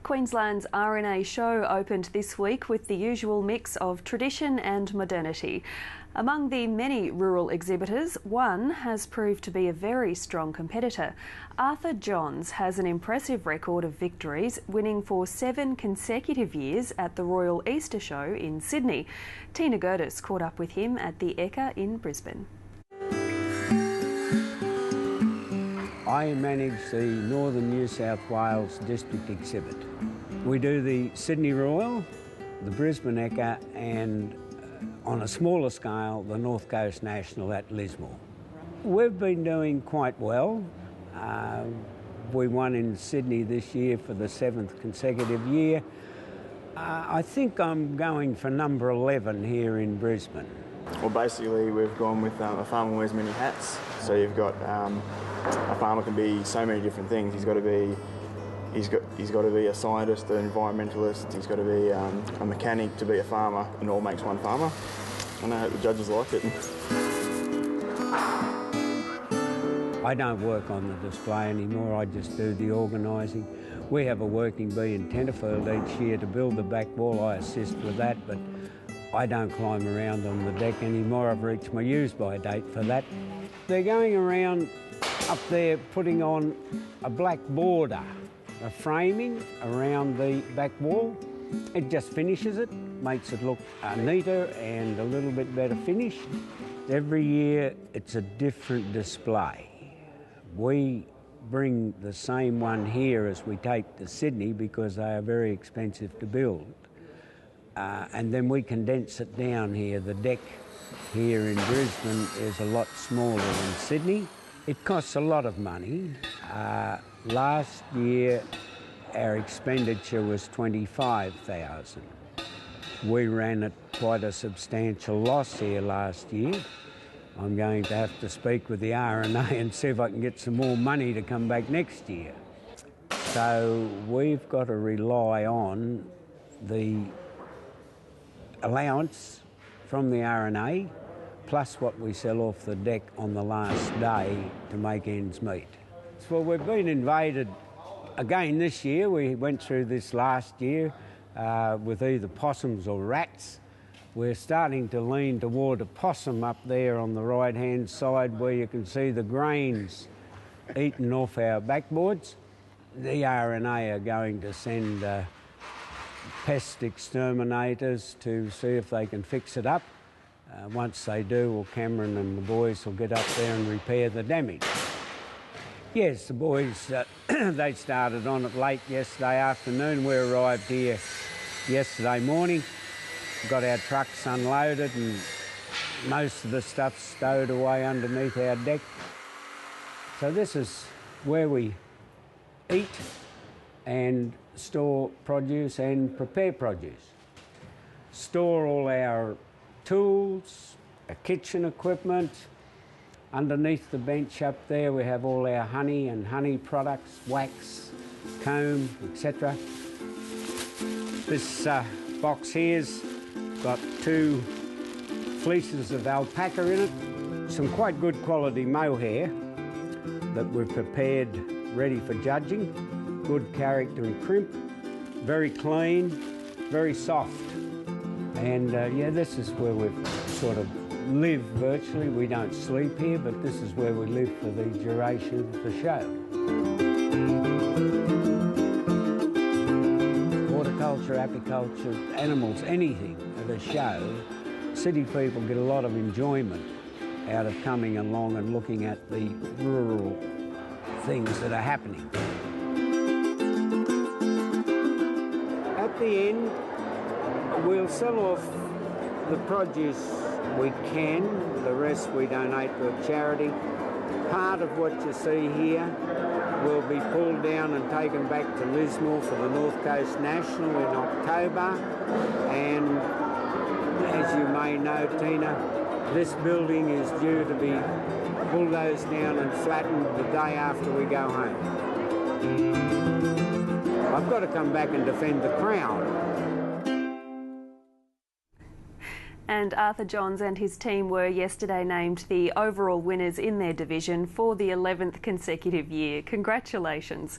Queensland's RNA show opened this week with the usual mix of tradition and modernity. Among the many rural exhibitors, one has proved to be a very strong competitor. Arthur Johns has an impressive record of victories, winning for 7 consecutive years at the Royal Easter Show in Sydney. Tina Gertis caught up with him at the Ekka in Brisbane. I manage the Northern New South Wales district exhibit. We do the Sydney Royal, the Brisbane Ekka and on a smaller scale the North Coast National at Lismore. We've been doing quite well. We won in Sydney this year for the 7th consecutive year. I think I'm going for number 11 here in Brisbane. Well, basically we've gone with a farmer wears many hats. So you've got a farmer can be so many different things. He's got to be a scientist, an environmentalist. He's got to be a mechanic to be a farmer, and it all makes one farmer. And I hope the judges like it. I don't work on the display anymore. I just do the organising. We have a working bee in Tenterfield each year to build the back wall. I assist with that, but I don't climb around on the deck anymore. I've reached my use-by date for that. They're going around up there putting on a black border, a framing around the back wall. It just finishes it, makes it look neater and a little bit better finished. Every year it's a different display. We bring the same one here as we take to Sydney because they are very expensive to build. And then we condense it down here. The deck here in Brisbane is a lot smaller than Sydney. It costs a lot of money. Last year our expenditure was $25,000. We ran at quite a substantial loss here last year. I'm going to have to speak with the RNA and see if I can get some more money to come back next year. So we've got to rely on the allowance from the RNA plus what we sell off the deck on the last day to make ends meet. Well, we've been invaded again this year. We went through this last year with either possums or rats. We're starting to lean toward a possum up there on the right-hand side where you can see the grains eaten off our backboards. The RNA are going to send pest exterminators to see if they can fix it up. Once they do, well, Cameron and the boys will get up there and repair the damage. Yes, the boys, they started on it late yesterday afternoon. We arrived here yesterday morning, got our trucks unloaded and most of the stuff stowed away underneath our deck. So this is where we eat and store produce and prepare produce. Store all our tools, our kitchen equipment. Underneath the bench up there we have all our honey and honey products, wax, comb, etc. This box here's got 2 fleeces of alpaca in it, some quite good quality mohair that we've prepared ready for judging, good character and crimp, very clean, very soft. And yeah, this is where we've sort of live virtually. We don't sleep here, but this is where we live for the duration of the show. Horticulture, apiculture, animals, anything at a show, city people get a lot of enjoyment out of coming along and looking at the rural things that are happening. At the end, we'll sell off the produce we can, the rest we donate to a charity. Part of what you see here will be pulled down and taken back to Lismore for the North Coast National in October. And as you may know, Tina, this building is due to be bulldozed down and flattened the day after we go home. I've got to come back and defend the crown. And Arthur Johns and his team were yesterday named the overall winners in their division for the 11th consecutive year. Congratulations.